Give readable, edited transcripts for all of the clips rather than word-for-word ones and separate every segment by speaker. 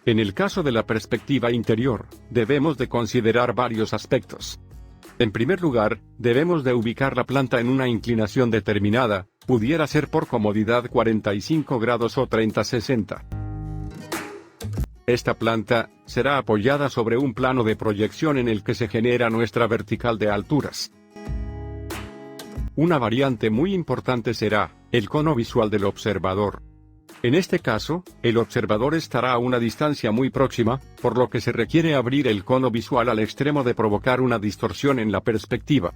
Speaker 1: En el caso de la perspectiva interior, debemos de considerar varios aspectos. En primer lugar, debemos de ubicar la planta en una inclinación determinada, pudiera ser por comodidad 45 grados o 30-60. Esta planta será apoyada sobre un plano de proyección en el que se genera nuestra vertical de alturas. Una variante muy importante será el cono visual del observador. En este caso, el observador estará a una distancia muy próxima, por lo que se requiere abrir el cono visual al extremo de provocar una distorsión en la perspectiva.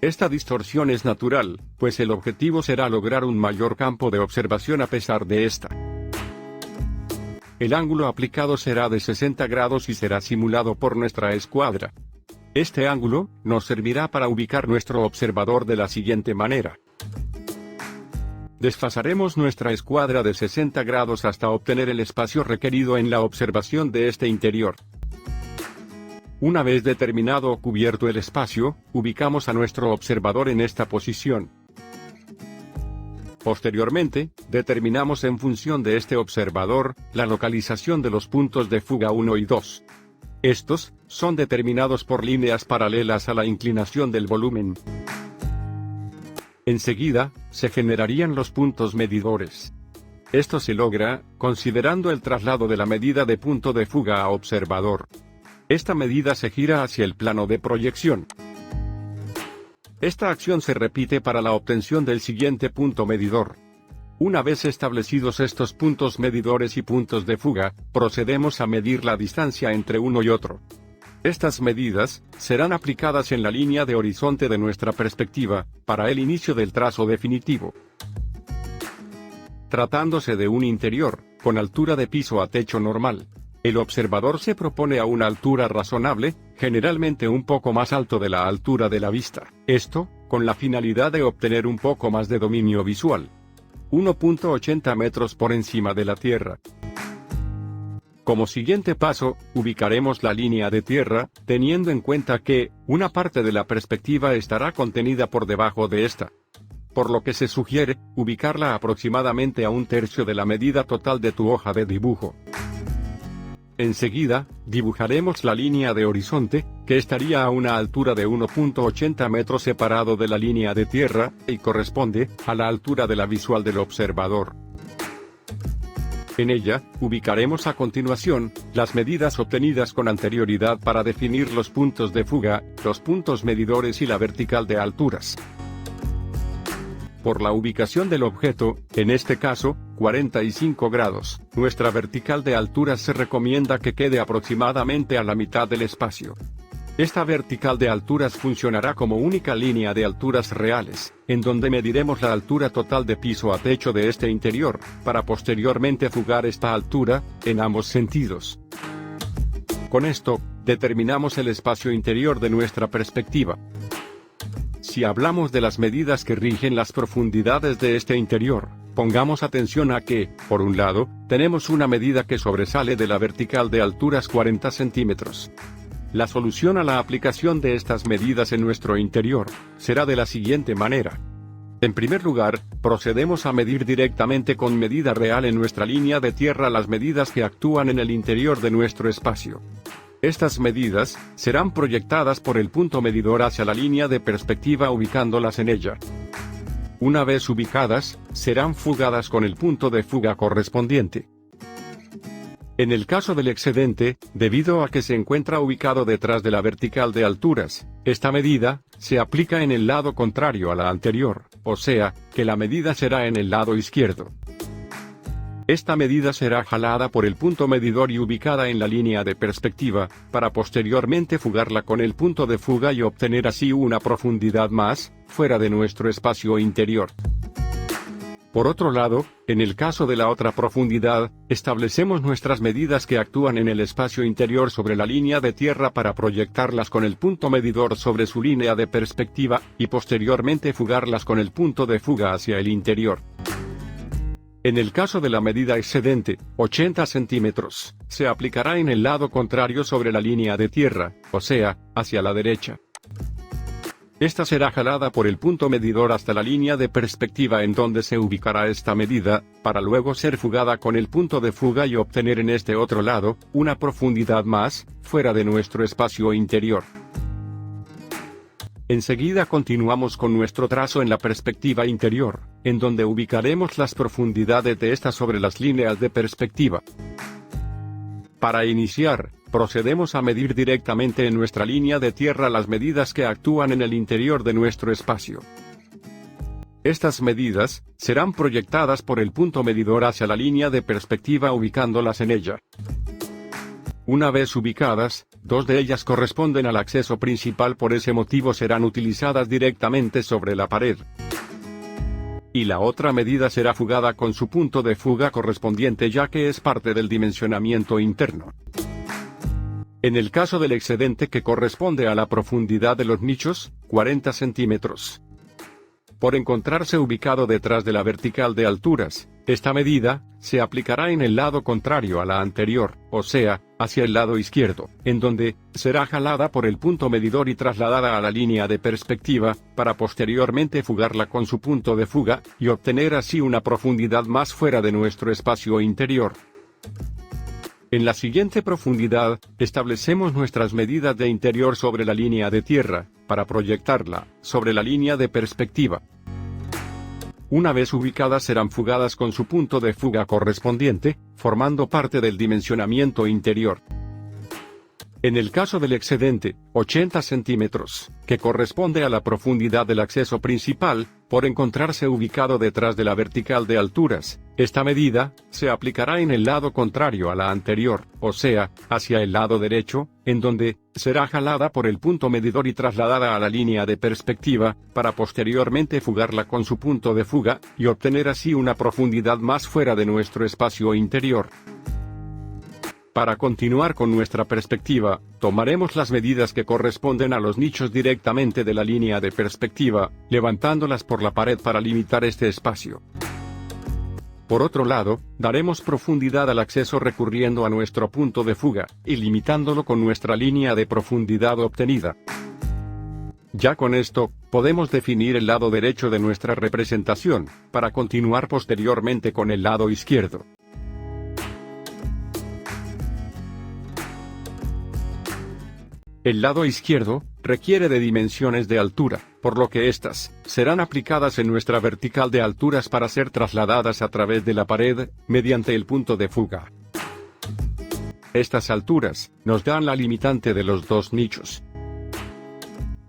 Speaker 1: Esta distorsión es natural, pues el objetivo será lograr un mayor campo de observación a pesar de esta. El ángulo aplicado será de 60 grados y será simulado por nuestra escuadra. Este ángulo nos servirá para ubicar nuestro observador de la siguiente manera. Desfasaremos nuestra escuadra de 60 grados hasta obtener el espacio requerido en la observación de este interior. Una vez determinado o cubierto el espacio, ubicamos a nuestro observador en esta posición. Posteriormente, determinamos en función de este observador, la localización de los puntos de fuga 1 y 2. Estos son determinados por líneas paralelas a la inclinación del volumen. Enseguida, se generarían los puntos medidores. Esto se logra, considerando el traslado de la medida de punto de fuga a observador. Esta medida se gira hacia el plano de proyección. Esta acción se repite para la obtención del siguiente punto medidor. Una vez establecidos estos puntos medidores y puntos de fuga, procedemos a medir la distancia entre uno y otro. Estas medidas serán aplicadas en la línea de horizonte de nuestra perspectiva, para el inicio del trazo definitivo. Tratándose de un interior, con altura de piso a techo normal, el observador se propone a una altura razonable, generalmente un poco más alto de la altura de la vista, esto, con la finalidad de obtener un poco más de dominio visual. 1.80 metros por encima de la tierra. Como siguiente paso, ubicaremos la línea de tierra, teniendo en cuenta que, una parte de la perspectiva estará contenida por debajo de esta. Por lo que se sugiere, ubicarla aproximadamente a 1/3 de la medida total de tu hoja de dibujo. Enseguida, dibujaremos la línea de horizonte, que estaría a una altura de 1.80 metros separado de la línea de tierra, y corresponde a la altura de la visual del observador. En ella, ubicaremos a continuación, las medidas obtenidas con anterioridad para definir los puntos de fuga, los puntos medidores y la vertical de alturas. Por la ubicación del objeto, en este caso, 45 grados, nuestra vertical de alturas se recomienda que quede aproximadamente a la mitad del espacio. Esta vertical de alturas funcionará como única línea de alturas reales, en donde mediremos la altura total de piso a techo de este interior, para posteriormente fugar esta altura, en ambos sentidos. Con esto, determinamos el espacio interior de nuestra perspectiva. Si hablamos de las medidas que rigen las profundidades de este interior, pongamos atención a que, por un lado, tenemos una medida que sobresale de la vertical de alturas 40 centímetros. La solución a la aplicación de estas medidas en nuestro interior será de la siguiente manera. En primer lugar, procedemos a medir directamente con medida real en nuestra línea de tierra las medidas que actúan en el interior de nuestro espacio. Estas medidas serán proyectadas por el punto medidor hacia la línea de perspectiva ubicándolas en ella. Una vez ubicadas, serán fugadas con el punto de fuga correspondiente. En el caso del excedente, debido a que se encuentra ubicado detrás de la vertical de alturas, esta medida se aplica en el lado contrario a la anterior, o sea, que la medida será en el lado izquierdo. Esta medida será jalada por el punto medidor y ubicada en la línea de perspectiva, para posteriormente fugarla con el punto de fuga y obtener así una profundidad más, fuera de nuestro espacio interior. Por otro lado, en el caso de la otra profundidad, establecemos nuestras medidas que actúan en el espacio interior sobre la línea de tierra para proyectarlas con el punto medidor sobre su línea de perspectiva, y posteriormente fugarlas con el punto de fuga hacia el interior. En el caso de la medida excedente, 80 centímetros, se aplicará en el lado contrario sobre la línea de tierra, o sea, hacia la derecha. Esta será jalada por el punto medidor hasta la línea de perspectiva en donde se ubicará esta medida, para luego ser fugada con el punto de fuga y obtener en este otro lado, una profundidad más, fuera de nuestro espacio interior. Enseguida continuamos con nuestro trazo en la perspectiva interior, en donde ubicaremos las profundidades de esta sobre las líneas de perspectiva. Para iniciar, procedemos a medir directamente en nuestra línea de tierra las medidas que actúan en el interior de nuestro espacio. Estas medidas serán proyectadas por el punto medidor hacia la línea de perspectiva ubicándolas en ella. Una vez ubicadas, dos de ellas corresponden al acceso principal, por ese motivo serán utilizadas directamente sobre la pared. Y la otra medida será fugada con su punto de fuga correspondiente, ya que es parte del dimensionamiento interno. En el caso del excedente, que corresponde a la profundidad de los nichos, 40 centímetros. Por encontrarse ubicado detrás de la vertical de alturas, esta medida se aplicará en el lado contrario a la anterior, o sea, hacia el lado izquierdo, en donde será jalada por el punto medidor y trasladada a la línea de perspectiva, para posteriormente fugarla con su punto de fuga, y obtener así una profundidad más fuera de nuestro espacio interior. En la siguiente profundidad, establecemos nuestras medidas de interior sobre la línea de tierra, para proyectarla sobre la línea de perspectiva. Una vez ubicadas serán fugadas con su punto de fuga correspondiente, formando parte del dimensionamiento interior. En el caso del excedente, 80 centímetros, que corresponde a la profundidad del acceso principal, por encontrarse ubicado detrás de la vertical de alturas, esta medida se aplicará en el lado contrario a la anterior, o sea, hacia el lado derecho, en donde será jalada por el punto medidor y trasladada a la línea de perspectiva, para posteriormente fugarla con su punto de fuga, y obtener así una profundidad más fuera de nuestro espacio interior. Para continuar con nuestra perspectiva, tomaremos las medidas que corresponden a los nichos directamente de la línea de perspectiva, levantándolas por la pared para limitar este espacio. Por otro lado, daremos profundidad al acceso recurriendo a nuestro punto de fuga, y limitándolo con nuestra línea de profundidad obtenida. Ya con esto, podemos definir el lado derecho de nuestra representación, para continuar posteriormente con el lado izquierdo. El lado izquierdo requiere de dimensiones de altura, por lo que estas serán aplicadas en nuestra vertical de alturas para ser trasladadas a través de la pared, mediante el punto de fuga. Estas alturas nos dan la limitante de los dos nichos.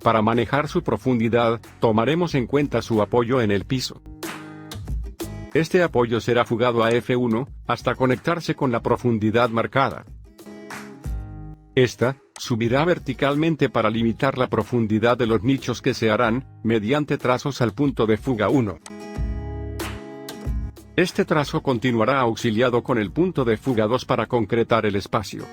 Speaker 1: Para manejar su profundidad, tomaremos en cuenta su apoyo en el piso. Este apoyo será fugado a F1, hasta conectarse con la profundidad marcada. Esta subirá verticalmente para limitar la profundidad de los nichos, que se harán mediante trazos al punto de fuga 1. Este trazo continuará auxiliado con el punto de fuga 2 para concretar el espacio.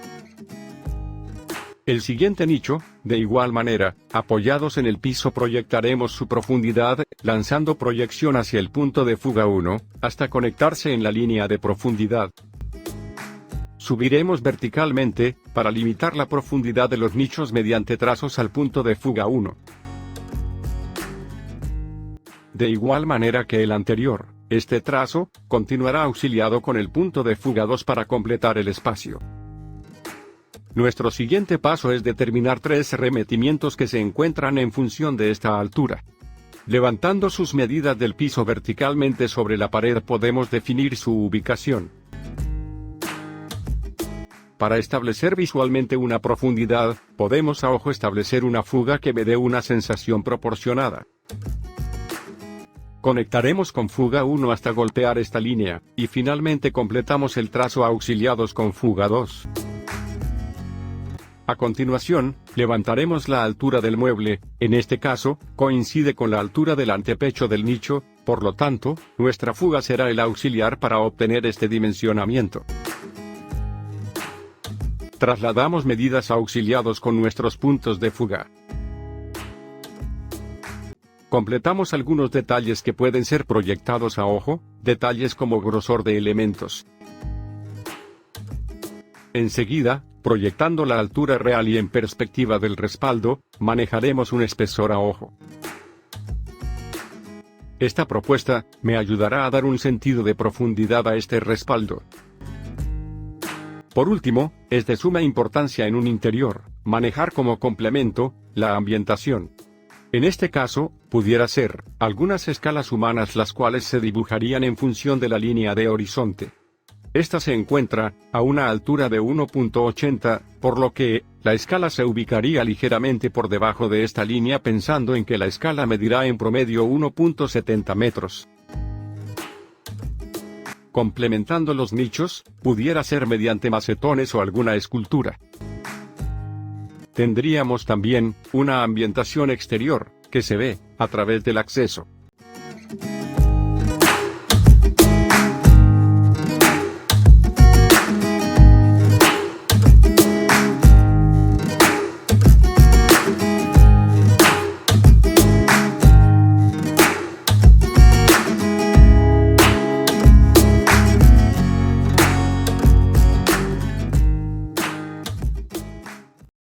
Speaker 1: El siguiente nicho, de igual manera, apoyados en el piso, proyectaremos su profundidad, lanzando proyección hacia el punto de fuga 1, hasta conectarse en la línea de profundidad. Subiremos verticalmente, para limitar la profundidad de los nichos mediante trazos al punto de fuga 1. De igual manera que el anterior, este trazo continuará auxiliado con el punto de fuga 2 para completar el espacio. Nuestro siguiente paso es determinar tres arremetimientos que se encuentran en función de esta altura. Levantando sus medidas del piso verticalmente sobre la pared, podemos definir su ubicación. Para establecer visualmente una profundidad, podemos a ojo establecer una fuga que me dé una sensación proporcionada. Conectaremos con fuga 1 hasta golpear esta línea, y finalmente completamos el trazo auxiliados con fuga 2. A continuación, levantaremos la altura del mueble, en este caso, coincide con la altura del antepecho del nicho, por lo tanto, nuestra fuga será el auxiliar para obtener este dimensionamiento. Trasladamos medidas auxiliados con nuestros puntos de fuga. Completamos algunos detalles que pueden ser proyectados a ojo, detalles como grosor de elementos. Enseguida, proyectando la altura real y en perspectiva del respaldo, manejaremos un espesor a ojo. Esta propuesta me ayudará a dar un sentido de profundidad a este respaldo. Por último, es de suma importancia en un interior, manejar como complemento, la ambientación. En este caso, pudiera ser, algunas escalas humanas las cuales se dibujarían en función de la línea de horizonte. Esta se encuentra a una altura de 1.80, por lo que, la escala se ubicaría ligeramente por debajo de esta línea pensando en que la escala medirá en promedio 1.70 metros. Complementando los nichos, pudiera ser mediante macetones o alguna escultura. Tendríamos también, una ambientación exterior, que se ve, a través del acceso.